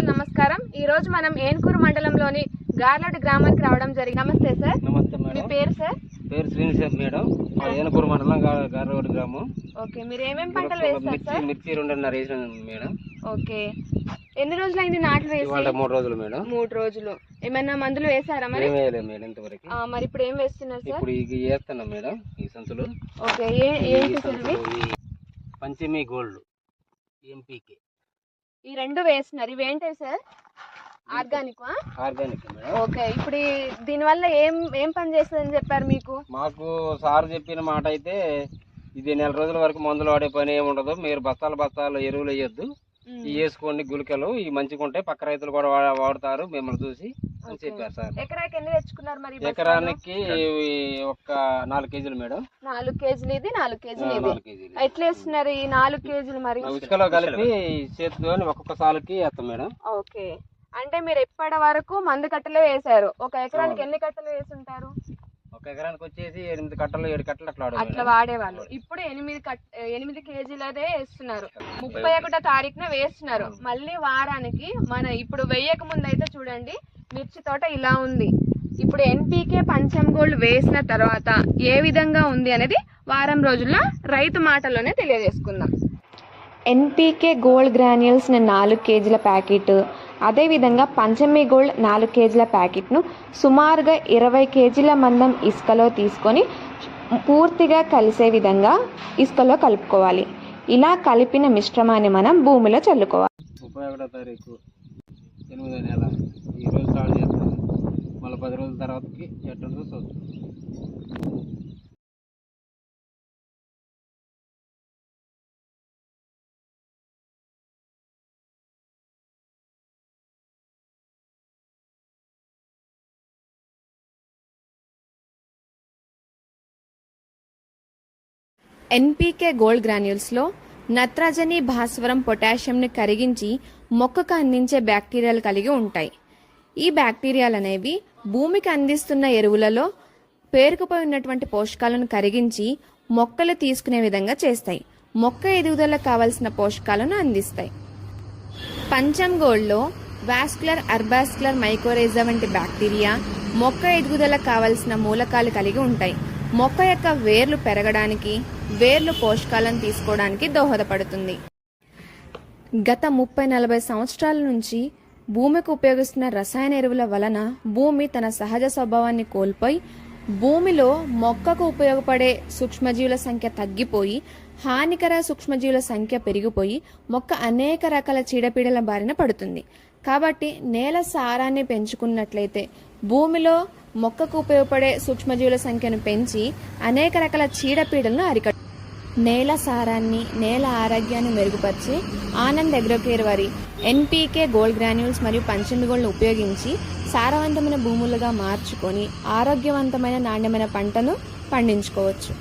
నమస్కారం. ఈ రోజు మనం ఏన్కూరు మండలంలోని గార్లడ్ గ్రామానికి రావడం జరిగింది. నమస్తే సార్. నమస్తే మేడం. మీ పేరు సార్? పేరు శ్రీనివాస్ మేడం. ఏన్కూరు మండలం గార్లడ్ గ్రామం. ఓకే, మీరు ఏమేం పంటలు వేస్తారు సార్? మిర్చి 2.5 వేసాను మేడం. ఓకే, ఎన్ని రోజులు అయింది నాట్లు వేసి? 3 రోజులు మేడం. 3 రోజులు. ఏమైనా మందులు వేసారా మరి? వేయలేదు మేడం ఇంతవరకు. మరి ఇప్పుడు ఏం వేస్తున్నారు సార్? ఇప్పుడు ఇది వేస్తున్నాం మేడం, ఈ సంచులు. ఓకే, ఏంటి సార్ ఇవి? పంచమి గోల్డ్ ఎంపీకే ఈ 2 వేస్తున్నారు. ఇవి ఏంటి సార్? Organic madam. ఓకే, ఇప్పుడు దీనివల్ల ఏం పని చేస్తుందని చెప్పారు మీకు? మాకు సార్ చెప్పిన మాట అయితే ఇది 4 రోజుల వరకు మందులు వాడే పని ఏమి ఉండదు. మీరు బస్తాలు ఎరువులు వేయొద్దు, ఇవి వేసుకోండి గుళికలు, ఇవి మంచిగా ఉంటాయి, పక్క రైతులు కూడా వాడతారు మిమ్మల్ని చూసి అని చెప్పారు సార్. ఎకరాకి ఎన్ని తెచ్చుకున్నారు మరి? ఎకరానికి ఒక 4 కేజీలు మేడం. 4 కేజీలు ఇది, 4 కేజీలు ఇది. ఎట్లా వేస్తున్నారు ఈ 4 కేజీలు మరి? ఉసుకలో కలిపి చేతితో ఒక్కొక్క సాలుకి వేస్తాం మేడం. ఓకే, అంటే మీరు ఎప్పటి వరకు మందు కట్టలే వేసారు. ఒక ఎకరానికి ఎన్ని కట్టలు వేసుంటారు? ఒక ఎకరానికి వచ్చేసి 8 కట్టలు 7 కట్టలు అట్లా వాడేవాళ్ళు. ఇప్పుడు 8 కేజీలదే వేస్తున్నారు. 31వ తారీఖున వేస్తున్నారు. మళ్ళీ వారానికి ఇప్పుడు వేయక ముందు అయితే చూడండి, మిర్చి తోట ఇలా ఉంది. ఇప్పుడు ఎన్పీకే పంచమ్ గోల్డ్ వేసిన తర్వాత ఏ విధంగా ఉంది అనేది వారం రోజుల్లో రైతు మాటల్లోనే తెలియజేసుకుందాం. ఎన్పీకే గోల్డ్ గ్రాన్యూల్స్ 4 కేజీల ప్యాకెట్, అదేవిధంగా పంచమి గోల్డ్ 4 కేజీల ప్యాకెట్ను సుమారుగా 20 కేజీల మందం ఇసుకలో తీసుకొని పూర్తిగా కలిసే విధంగా ఇసుకలో కలుపుకోవాలి. ఇలా కలిపిన మిశ్రమాన్ని మనం భూమిలో చల్లుకోవాలి. 31వ తారీఖు 8వ నెల ఈరోజు స్టార్ట్ చేస్తాం. మళ్ళీ 10 రోజుల తర్వాతకి ఎట్టుంటుందో చూద్దాం. ఎన్పీకే గోల్డ్ గ్రాన్యూల్స్లో నత్రజని, భాస్వరం, పొటాషియంని కరిగించి మొక్కకు అందించే బ్యాక్టీరియాలు కలిగి ఉంటాయి. ఈ బ్యాక్టీరియాలు అనేవి భూమికి అందిస్తున్న ఎరువులలో పేరుకుపోయి ఉన్నటువంటి పోషకాలను కరిగించి మొక్కలు తీసుకునే విధంగా చేస్తాయి. మొక్క ఎదుగుదలకు కావలసిన పోషకాలను అందిస్తాయి. పంచమ్ గోల్డ్లో వాస్కులర్, అర్బాస్కులర్, మైకోరైజా వంటి బ్యాక్టీరియా మొక్క ఎదుగుదలకు కావలసిన మూలకాలు కలిగి ఉంటాయి. మొక్క యొక్క వేర్లు పెరగడానికి, వేర్లు పోషకాలను తీసుకోవడానికి దోహదపడుతుంది. గత 30-40 సంవత్సరాల నుంచి భూమికి ఉపయోగిస్తున్న రసాయన ఎరువుల వలన భూమి తన సహజ స్వభావాన్ని కోల్పోయి భూమిలో మొక్కకు ఉపయోగపడే సూక్ష్మజీవుల సంఖ్య తగ్గిపోయి హానికర సూక్ష్మజీవుల సంఖ్య పెరిగిపోయి మొక్క అనేక రకాల చీడపీడల బారిన పడుతుంది. కాబట్టి నేల సారాన్ని పెంచుకున్నట్లయితే భూమిలో మొక్కకు ఉపయోగపడే సూక్ష్మజీవుల సంఖ్యను పెంచి అనేక రకాల చీడపీడలను అరికట్టు నేల సారాన్ని, నేల ఆరోగ్యాన్ని మెరుగుపరిచి ఆనంద్ అగ్రోకేర్ వారి ఎన్పీకే గోల్డ్ గ్రాన్యూల్స్ మరియు పంచమి గోల్డ్ను ఉపయోగించి సారవంతమైన భూములుగా మార్చుకొని ఆరోగ్యవంతమైన నాణ్యమైన పంటను పండించుకోవచ్చు.